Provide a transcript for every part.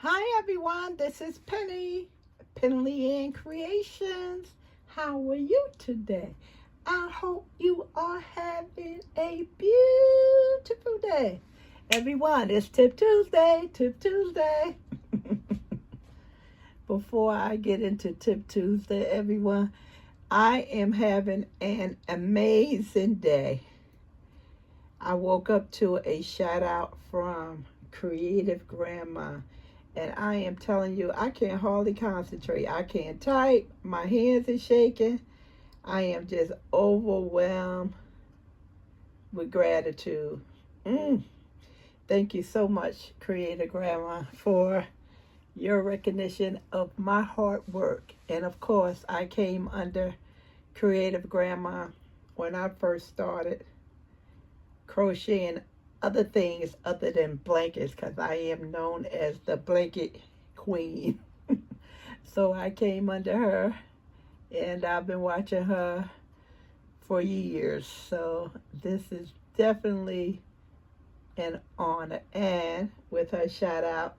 Hi everyone, this is Penley-Ann Creations. How are you today? I hope you are having a beautiful day. Everyone, it's Tip Tuesday, Tip Tuesday. Before I get into Tip Tuesday, everyone, I am having an amazing day. I woke up to a shout out from Creative Grandma. And I am telling you, I can't hardly concentrate. I can't type. My hands are shaking. I am just overwhelmed with gratitude. Thank you so much, Creator Grandma, for your recognition of my hard work. And of course, I came under Creative Grandma when I first started crocheting other things other than blankets, because I am known as the blanket queen. So I came under her, and I've been watching her for years. So this is definitely an honor. And with her shout out,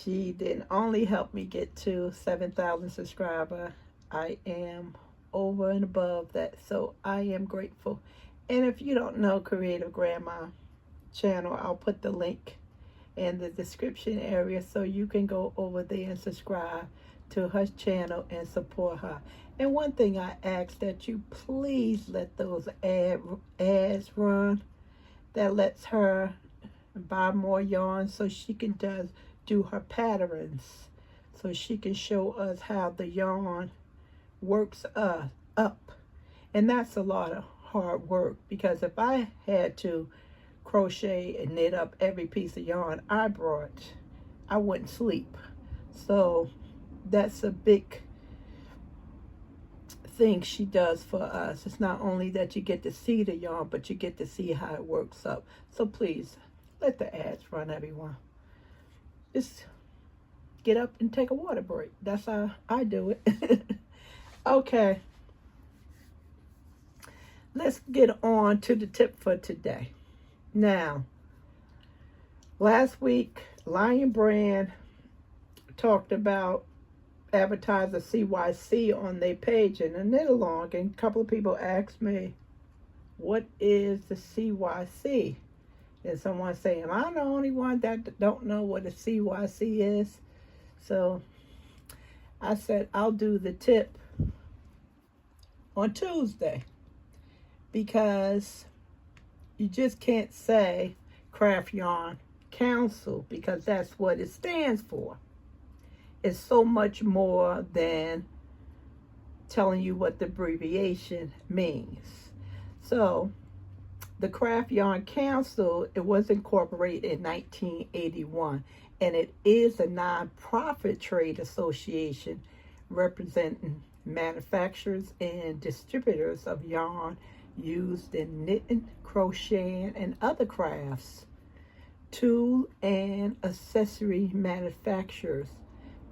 she didn't only help me get to 7,000 subscribers. I am over and above that. So I am grateful. And if you don't know Creative Grandma channel, I'll put the link in the description area so you can go over there and subscribe to her channel and support her. And one thing I ask that you please let those ads run. That lets her buy more yarn so she can do her patterns, so she can show us how the yarn works up. And that's a lot of hard work, because if I had to crochet and knit up every piece of yarn I brought, I wouldn't sleep. So that's a big thing she does for us. It's not only that you get to see the yarn, but you get to see how it works up. So please let the ads run, everyone. Just get up and take a water break. That's how I do it. Okay, let's get on to the tip for today. Now, last week, Lion Brand talked about advertising CYC on their page in a knit along, and a couple of people asked me, what is the CYC? And someone saying, I'm the only one that don't know what a CYC is. So I said, I'll do the tip on Tuesday, because you just can't say Craft Yarn Council, because that's what it stands for. It's so much more than telling you what the abbreviation means. So the Craft Yarn Council, it was incorporated in 1981, and it is a non-profit trade association representing manufacturers and distributors of yarn used in knitting, crocheting, and other crafts, tool and accessory manufacturers,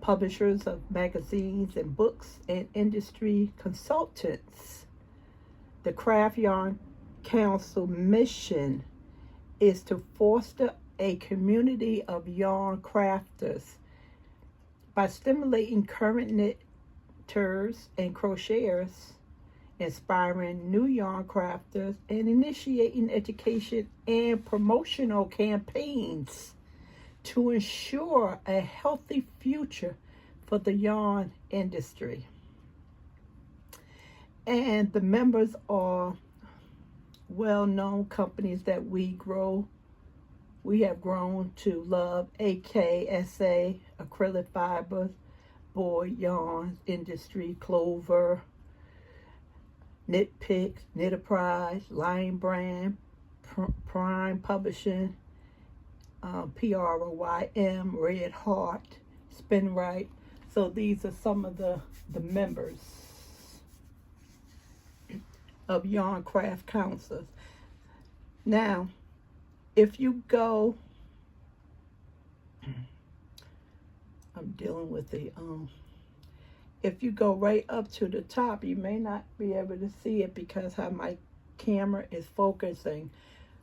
publishers of magazines and books, and industry consultants. The Craft Yarn Council mission is to foster a community of yarn crafters by stimulating current knitters and crocheters, inspiring new yarn crafters, and initiating education and promotional campaigns to ensure a healthy future for the yarn industry. And the members are well-known companies that we have grown to love: AKSA, Acrylic Fibers, Boyd Yarns Industry, Clover, Knit Picks, Knitterprise, Lion Brand, Prime Publishing, PROYM, Red Heart, Spin Right. So these are some of the members of Yarn Craft Councils. Now, if you go, I'm dealing with the if you go right up to the top, you may not be able to see it because how my camera is focusing.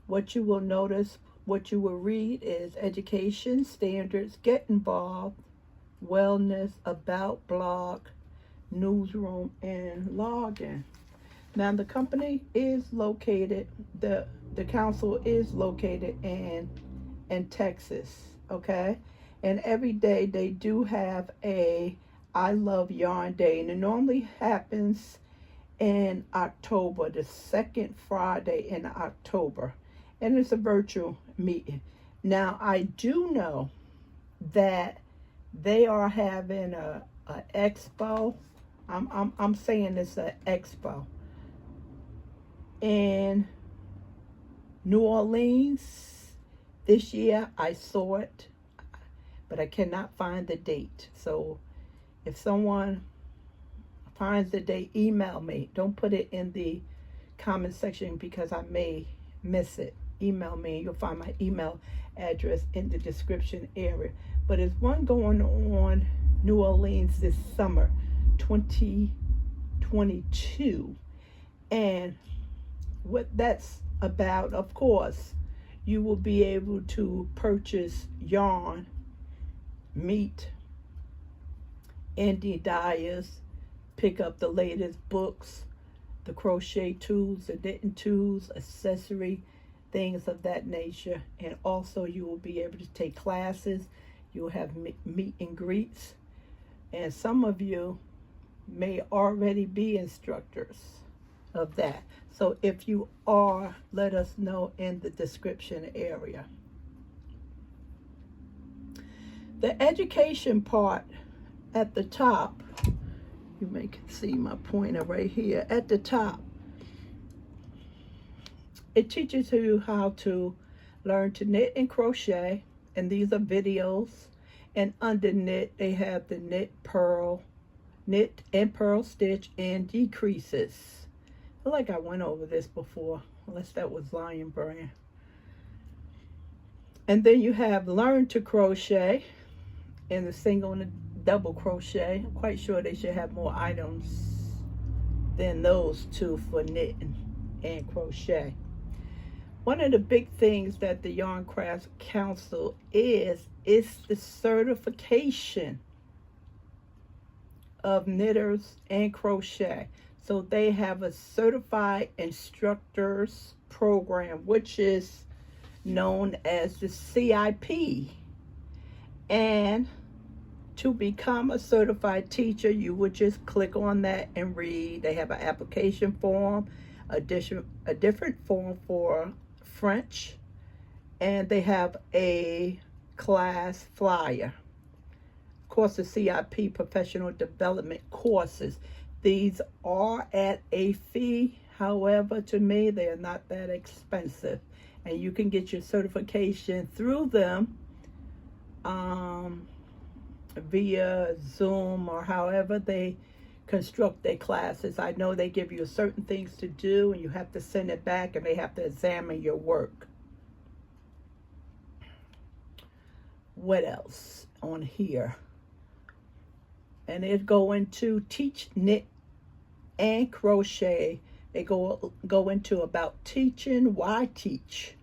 What you will notice what you will read is education, standards, get involved, wellness, about, blog, newsroom, and login. Now the company is located, the council is located in Texas, okay? And every day they do have a I Love Yarn Day, and it normally happens in October, the second Friday in October, and it's a virtual meeting. Now I do know that they are having a expo. I'm saying it's an expo in New Orleans this year. I saw it, but I cannot find the date. So if someone finds the date, email me. Don't put it in the comment section because I may miss it. Email me. You'll find my email address in the description area. But there's one going on New Orleans this summer, 2022. And what that's about, of course, you will be able to purchase yarn, meet indie dyers, pick up the latest books, the crochet tools, the knitting tools, accessory, things of that nature. And also you will be able to take classes. You'll have meet and greets. And some of you may already be instructors of that. So if you are, let us know in the description area. The education part at the top, you may see my pointer right here at the top. It teaches you how to learn to knit and crochet, and these are videos. And under knit, they have the knit and purl stitch and decreases. I feel like I went over this before, unless that was Lion Brand. And then you have learn to crochet in the single and the double crochet. I'm quite sure they should have more items than those two for knitting and crochet. One of the big things that the Yarn Crafts Council is the certification of knitters and crochet. So they have a certified instructors program, which is known as the CYC. And to become a certified teacher, you would just click on that and read. They have an application form, a different form for French, and they have a class flyer. Of course, the CIP professional development courses. These are at a fee. However, to me, they are not that expensive. And you can get your certification through them via Zoom or however they construct their classes. I know they give you certain things to do and you have to send it back and they have to examine your work. What else on here? And it go into teach, knit, and crochet. They go into about teaching, why teach,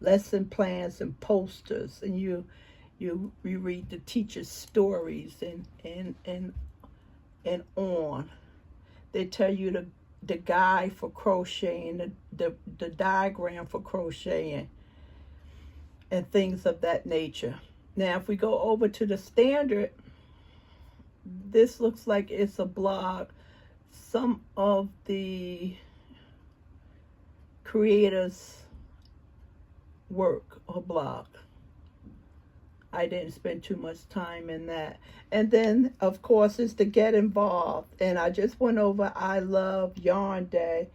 lesson plans and posters, and you read the teacher's stories and on. They tell you the guide for crocheting, the diagram for crocheting, and things of that nature. Now, if we go over to the standard, this looks like it's a blog. Some of the creators' work or blog. I didn't spend too much time in that. And then, of course, it's the Get Involved. And I just went over I Love Yarn Day,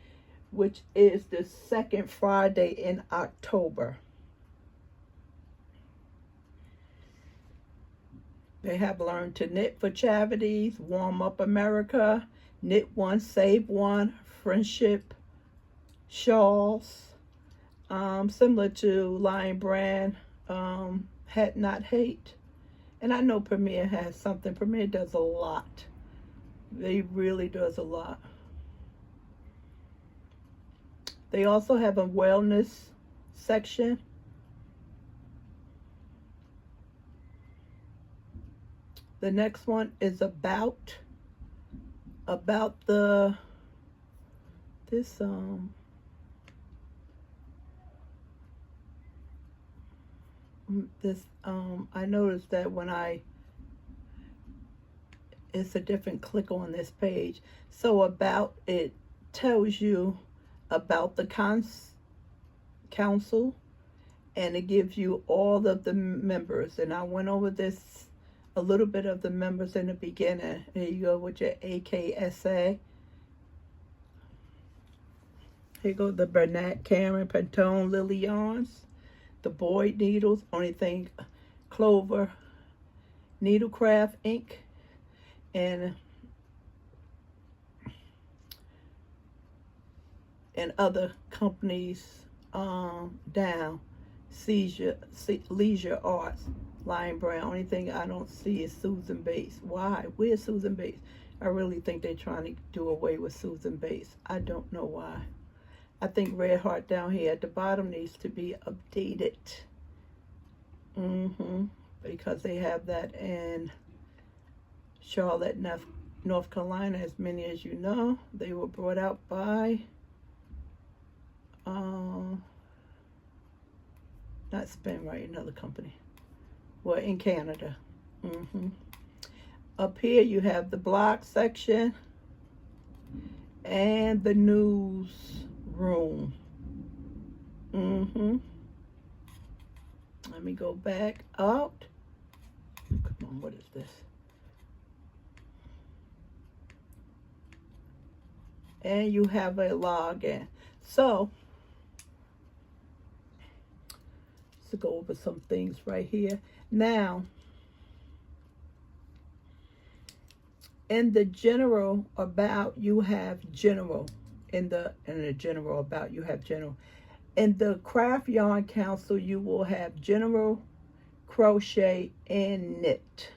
which is the second Friday in October. They have Learn to Knit for Charities, Warm Up America, Knit One, Save One, Friendship Shawls, similar to Lion Brand, Hat Not Hate. And I know Premier has something. Premier does a lot. They really does a lot. They also have a wellness section. The next one is about this I noticed that when it's a different click on this page. So about, it tells you about the council, and it gives you all of the members. And I went over this, a little bit of the members in the beginning. Here you go with your AKSA. Here go the Bernat, Karen, Pantone, Lily Yarns, the Boyd Needles, Only Thing Clover, Needlecraft Inc., and other companies down. Leisure Arts, Lion Brown. Only thing I don't see is Susan Bates. Why? Where's Susan Bates? I really think they're trying to do away with Susan Bates. I don't know why. I think Red Heart down here at the bottom needs to be updated. Because they have that in Charlotte, North Carolina, as many as you know. They were brought out by not Spin Right, another company. Well, in Canada. Up here you have the blog section and the news room. Let me go back out. Come on, what is this? And you have a login. So let's go over some things right here. Now, in the general about, you have general. In the general about, you have general. In the Craft Yarn Council, you will have general, crochet, and knit.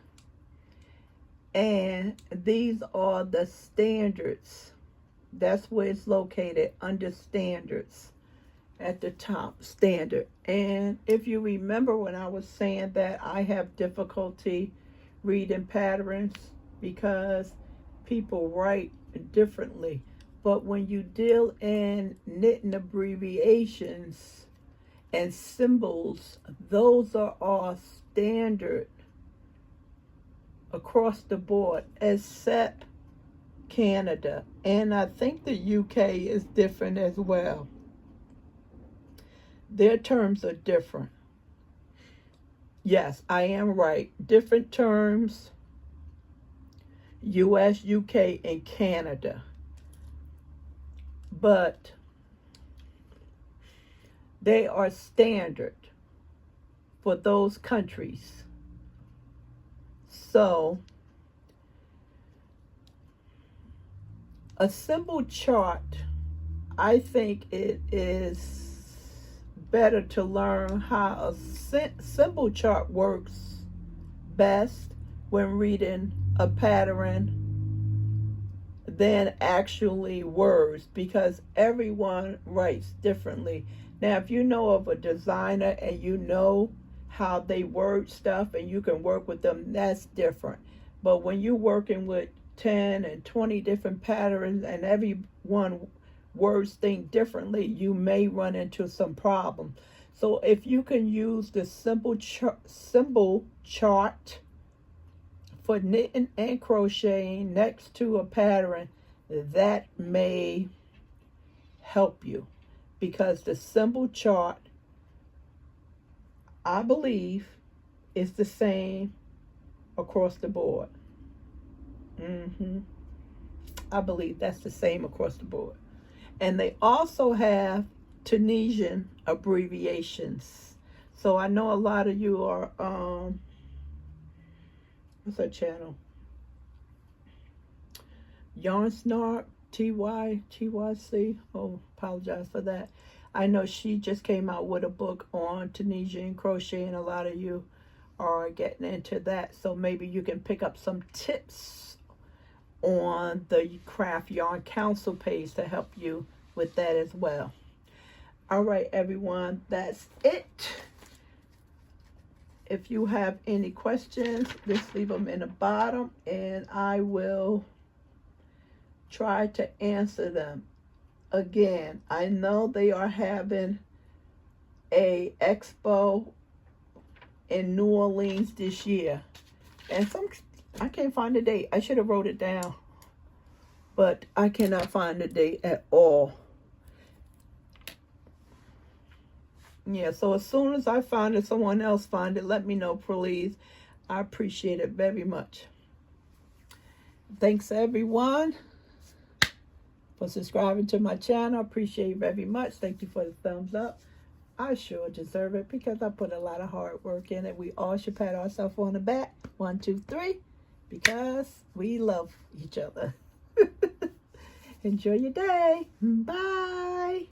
And these are the standards. That's where it's located, under standards. At the top, standard. And if you remember when I was saying that I have difficulty reading patterns because people write differently. But when you deal in knitting abbreviations and symbols, those are all standard across the board, except Canada. And I think the UK is different as well. Their terms are different. Yes, I am right. Different terms, US, UK, and Canada. But they are standard for those countries. So a symbol chart, I think it is better to learn how a symbol chart works best when reading a pattern than actually words, because everyone writes differently. Now, if you know of a designer and you know how they word stuff and you can work with them, that's different. But when you're working with 10 and 20 different patterns and everyone words think differently, you may run into some problem. So if you can use the symbol chart for knitting and crocheting next to a pattern, that may help you, because the symbol chart, I believe, is the same across the board. I believe that's the same across the board. And they also have Tunisian abbreviations. So I know a lot of you are, what's that channel? Yarn Snark, TYC. Oh, apologize for that. I know she just came out with a book on Tunisian crochet, and a lot of you are getting into that. So maybe you can pick up some tips on the Craft Yarn Council page to help you with that as well. All right, everyone, that's it. If you have any questions, just leave them in the bottom and I will try to answer them. Again, I know they are having a expo in New Orleans this year. And I can't find the date. I should have wrote it down. But I cannot find the date at all. Yeah, so as soon as I find it, someone else find it, let me know, please. I appreciate it very much. Thanks, everyone, for subscribing to my channel. I appreciate it very much. Thank you for the thumbs up. I sure deserve it because I put a lot of hard work in it. We all should pat ourselves on the back. 1, 2, 3. Because we love each other. Enjoy your day. Bye.